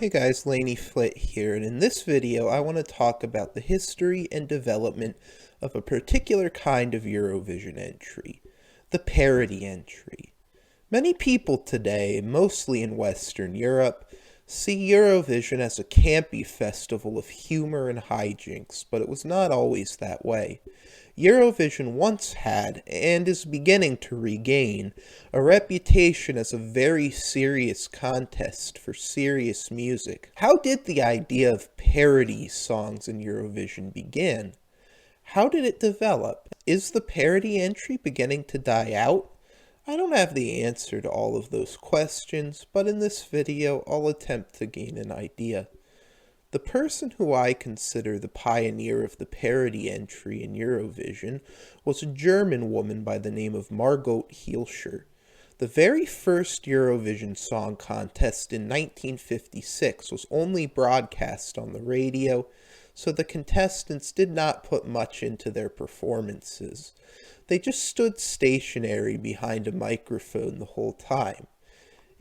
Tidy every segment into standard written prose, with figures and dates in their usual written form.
Hey guys, Laney Flit here, and in this video I want to talk about the history and development of a particular kind of Eurovision entry, the parody entry. Many people today, mostly in Western Europe, see Eurovision as a campy festival of humor and hijinks, but it was not always that way. Eurovision once had, and is beginning to regain, a reputation as a very serious contest for serious music. How did the idea of parody songs in Eurovision begin? How did it develop? Is the parody entry beginning to die out? I don't have the answer to all of those questions, but in this video I'll attempt to gain an idea. The person who I consider the pioneer of the parody entry in Eurovision was a German woman by the name of Margot Hilscher. The very first Eurovision Song Contest in 1956 was only broadcast on the radio, so the contestants did not put much into their performances. They just stood stationary behind a microphone the whole time.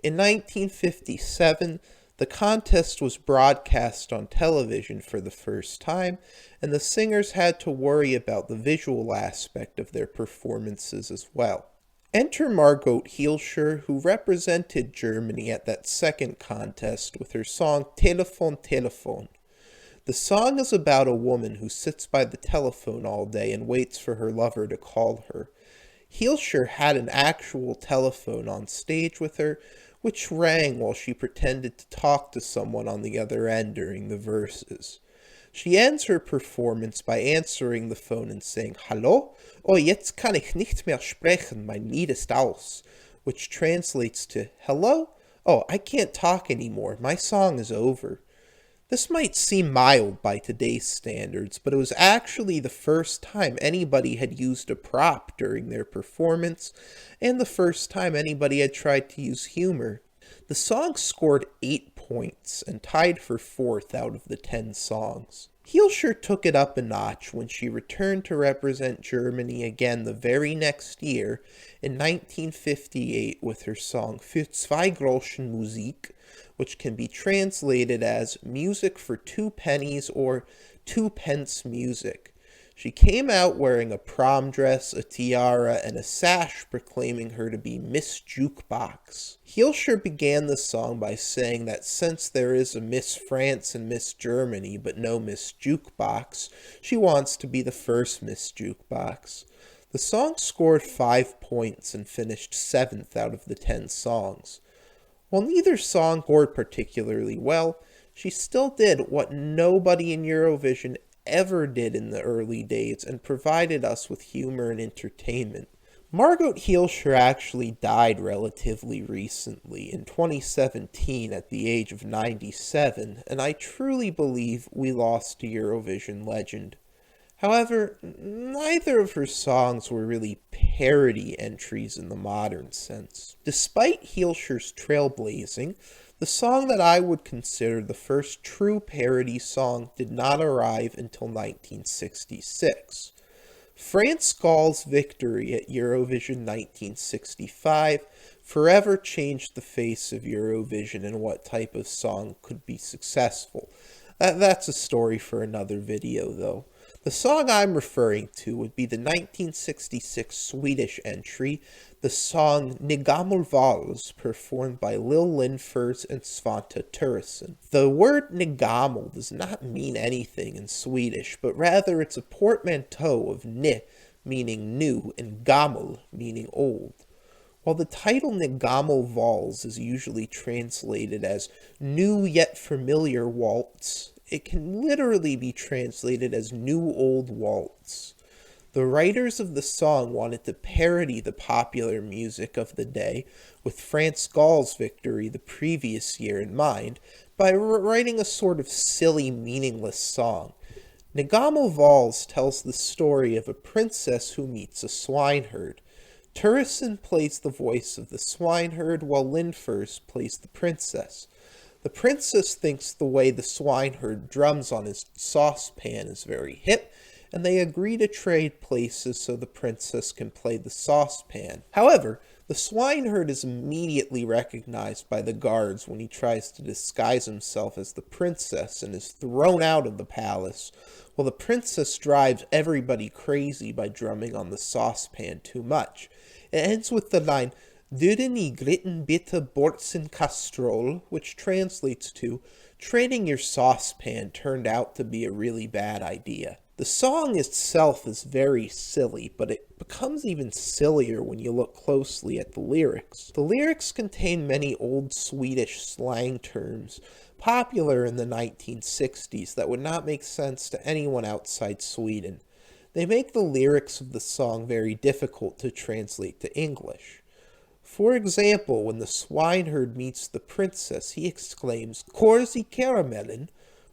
In 1957, the contest was broadcast on television for the first time, and the singers had to worry about the visual aspect of their performances as well. Enter Margot Hilscher, who represented Germany at that second contest with her song Telefon Telefon. The song is about a woman who sits by the telephone all day and waits for her lover to call her. Hilscher had an actual telephone on stage with her, which rang while she pretended to talk to someone on the other end during the verses. She ends her performance by answering the phone and saying, "Hallo? Oh, jetzt kann ich nicht mehr sprechen, mein Lied ist aus," which translates to, "Hello? Oh, I can't talk anymore, my song is over." This might seem mild by today's standards, but it was actually the first time anybody had used a prop during their performance, and the first time anybody had tried to use humor. The song scored 8 points and tied for 4th out of the 10 songs. Hilscher took it up a notch when she returned to represent Germany again the very next year, in 1958, with her song Für zwei Groschen Musik, which can be translated as music for 2 pennies or 2 pence music. She came out wearing a prom dress, a tiara, and a sash proclaiming her to be Miss Jukebox. Hilscher began the song by saying that since there is a Miss France and Miss Germany but no Miss Jukebox, she wants to be the first Miss Jukebox. The song scored 5 points and finished 7th out of the 10 songs. While neither song scored particularly well, she still did what nobody in Eurovision ever did in the early days and provided us with humor and entertainment. Margot Hilscher actually died relatively recently, in 2017 at the age of 97, and I truly believe we lost a Eurovision legend. However, neither of her songs were really parody entries in the modern sense. Despite Hilscher's trailblazing, the song that I would consider the first true parody song did not arrive until 1966. France Gall's victory at Eurovision 1965 forever changed the face of Eurovision and what type of song could be successful. That's a story for another video, though. The song I'm referring to would be the 1966 Swedish entry, the song Ni gammal vals, performed by Lill Lindfors and Svante Turesson. The word Ni gammal does not mean anything in Swedish, but rather it's a portmanteau of Ni, meaning new, and gammal, meaning old. While the title Ni gammal vals is usually translated as new yet familiar waltz, it can literally be translated as New Old Waltz. The writers of the song wanted to parody the popular music of the day, with France Gall's victory the previous year in mind, by writing a sort of silly, meaningless song. Ni gammal vals tells the story of a princess who meets a swineherd. Turesson plays the voice of the swineherd, while Lindfors plays the princess. The princess thinks the way the swineherd drums on his saucepan is very hip, and they agree to trade places so the princess can play the saucepan. However, The swineherd is immediately recognized by the guards when he tries to disguise himself as the princess and is thrown out of the palace, while the princess drives everybody crazy by drumming on the saucepan too much. It ends with the line, Duden I gritten bitte Bortzen Kastrol, which translates to, trading your saucepan turned out to be a really bad idea. The song itself is very silly, but it becomes even sillier when you look closely at the lyrics. The lyrics contain many old Swedish slang terms popular in the 1960s that would not make sense to anyone outside Sweden. They make the lyrics of the song very difficult to translate to English. For example, when the swineherd meets the princess, he exclaims, Korsi Karamellen,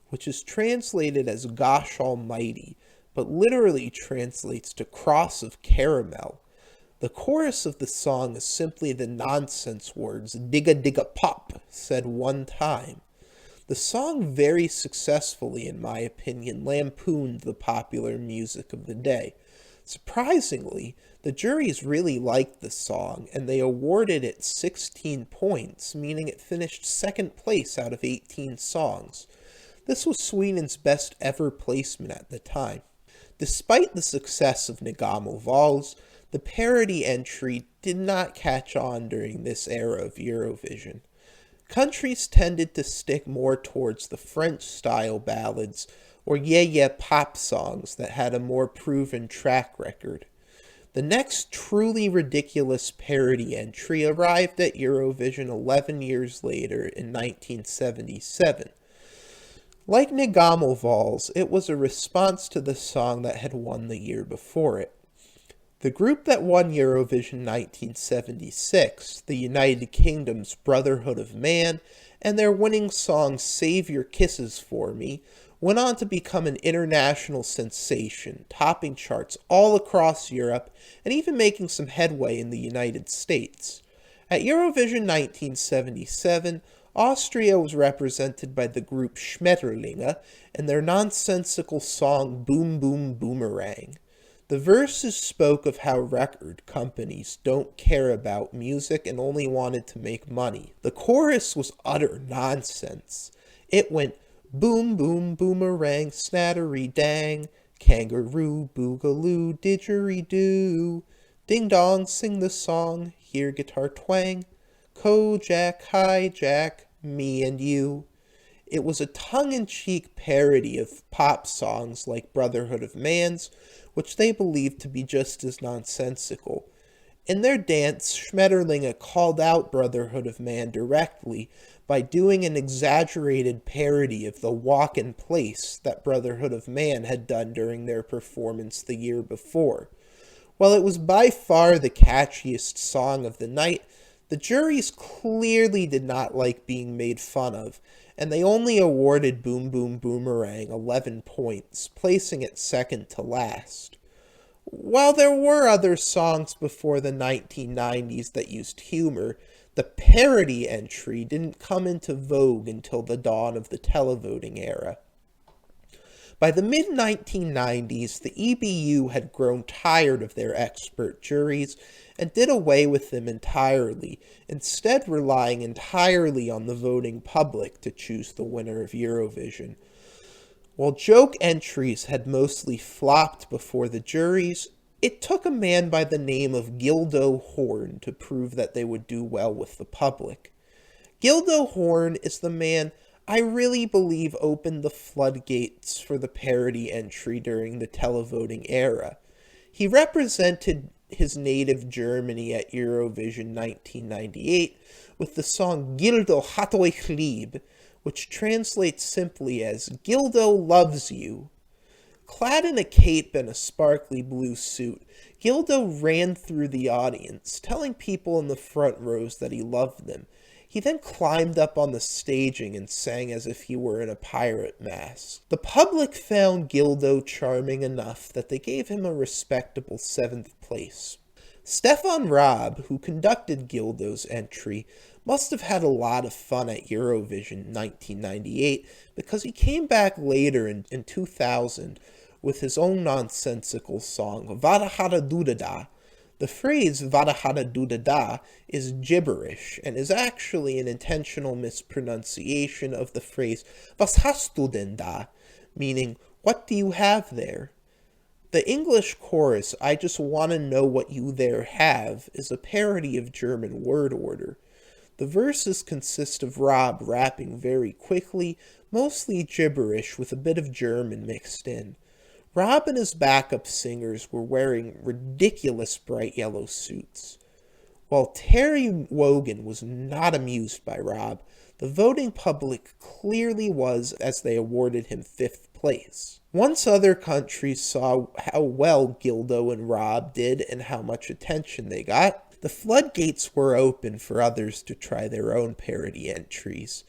which is translated as Gosh Almighty, but literally translates to Cross of Caramel. The chorus of the song is simply the nonsense words, Digga Digga Pop, said one time. The song very successfully, in my opinion, lampooned the popular music of the day. Surprisingly, the juries really liked the song, and they awarded it 16 points, meaning it finished second place out of 18 songs. This was Sweden's best ever placement at the time. Despite the success of Ni Gammal Vals, the parody entry did not catch on during this era of Eurovision. Countries tended to stick more towards the French-style ballads or yeah pop songs that had a more proven track record. The next truly ridiculous parody entry arrived at Eurovision 11 years later in 1977. Like Ni Gammal Vals, it was a response to the song that had won the year before it. The group that won Eurovision 1976, the United Kingdom's Brotherhood of Man, and their winning song Save Your Kisses For Me, went on to become an international sensation, topping charts all across Europe and even making some headway in the United States. At Eurovision 1977, Austria was represented by the group Schmetterlinge and their nonsensical song Boom Boom Boomerang. The verses spoke of how record companies don't care about music and only wanted to make money. The chorus was utter nonsense. It went, boom boom boomerang, snattery dang, kangaroo boogaloo didgeridoo, ding dong sing the song, hear guitar twang, Kojak hijack, me and you. It was a tongue-in-cheek parody of pop songs like Brotherhood of Man's, which they believed to be just as nonsensical. In their dance, Schmetterlinge called out Brotherhood of Man directly by doing an exaggerated parody of the Walk in Place that Brotherhood of Man had done during their performance the year before. While it was by far the catchiest song of the night, the juries clearly did not like being made fun of, and they only awarded Boom Boom Boomerang 11 points, placing it second to last. While there were other songs before the 1990s that used humor, the parody entry didn't come into vogue until the dawn of the televoting era. By the mid-1990s, the EBU had grown tired of their expert juries and did away with them entirely, instead relying entirely on the voting public to choose the winner of Eurovision. While joke entries had mostly flopped before the juries, it took a man by the name of Gildo Horn to prove that they would do well with the public. Gildo Horn is the man I really believe opened the floodgates for the parody entry during the televoting era. He represented his native Germany at Eurovision 1998 with the song Gildo hat euch lieb, which translates simply as Gildo loves you. Clad in a cape and a sparkly blue suit, Gildo ran through the audience, telling people in the front rows that he loved them. He then climbed up on the staging and sang as if he were in a pirate mask. The public found Gildo charming enough that they gave him a respectable 7th place. Stefan Raab, who conducted Gildo's entry, must have had a lot of fun at Eurovision 1998 because he came back later in 2000 with his own nonsensical song, Vada Hada Dudada. The phrase "vada hada duda da" is gibberish and is actually an intentional mispronunciation of the phrase "Was hast du denn da?", meaning "What do you have there?" The English chorus "I just want to know what you there have" is a parody of German word order. The verses consist of Rob rapping very quickly, mostly gibberish with a bit of German mixed in. Rob and his backup singers were wearing ridiculous bright yellow suits. While Terry Wogan was not amused by Rob, the voting public clearly was, as they awarded him 5th place. Once other countries saw how well Gildo and Rob did and how much attention they got, the floodgates were open for others to try their own parody entries.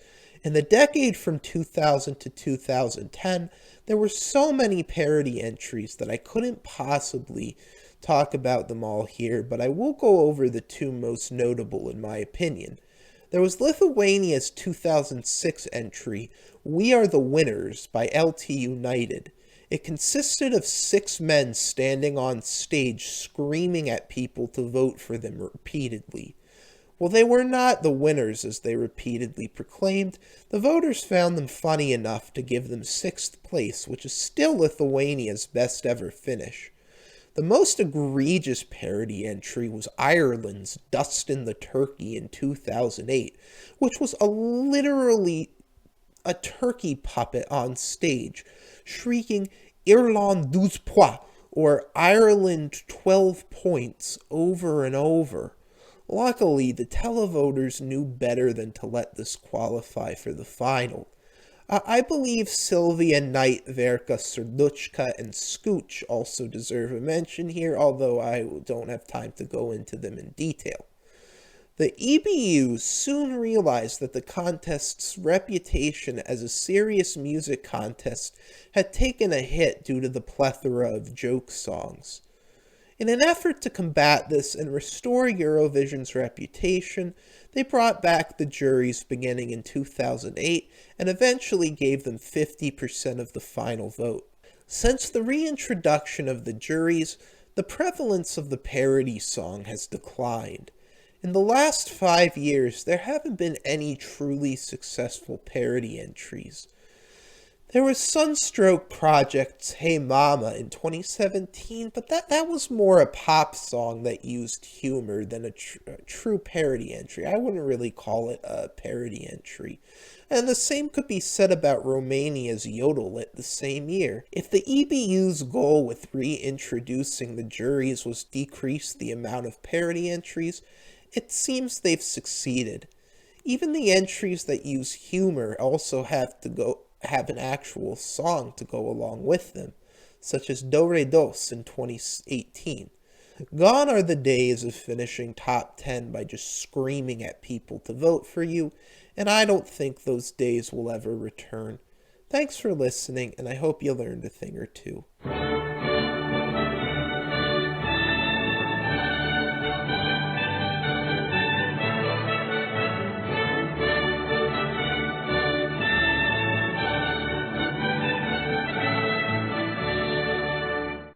In the decade from 2000 to 2010, there were so many parody entries that I couldn't possibly talk about them all here, but I will go over the two most notable in my opinion. There was Lithuania's 2006 entry, "We Are the Winners" by LT United. It consisted of 6 men standing on stage screaming at people to vote for them repeatedly. While they were not the winners as they repeatedly proclaimed, the voters found them funny enough to give them 6th place, which is still Lithuania's best ever finish. The most egregious parody entry was Ireland's "Dustin the Turkey" in 2008, which was literally a turkey puppet on stage, shrieking "Irland 12 points," or "Ireland 12 points," over and over. Luckily, the televoters knew better than to let this qualify for the final. I believe Sylvia Knight, Verka Serduchka, and Scooch also deserve a mention here, although I don't have time to go into them in detail. The EBU soon realized that the contest's reputation as a serious music contest had taken a hit due to the plethora of joke songs. In an effort to combat this and restore Eurovision's reputation, they brought back the juries beginning in 2008 and eventually gave them 50% of the final vote. Since the reintroduction of the juries, the prevalence of the parody song has declined. In the last 5 years, there haven't been any truly successful parody entries. There was Sunstroke Project's "Hey Mama" in 2017, but that was more a pop song that used humor than a true parody entry. I wouldn't really call it a parody entry. And the same could be said about Romania's Yodelit the same year. If the EBU's goal with reintroducing the juries was decrease the amount of parody entries, it seems they've succeeded. Even the entries that use humor also have an actual song to go along with them, such as Do Re Dos in 2018. Gone are the days of finishing top 10 by just screaming at people to vote for you, and I don't think those days will ever return. Thanks for listening, and I hope you learned a thing or two.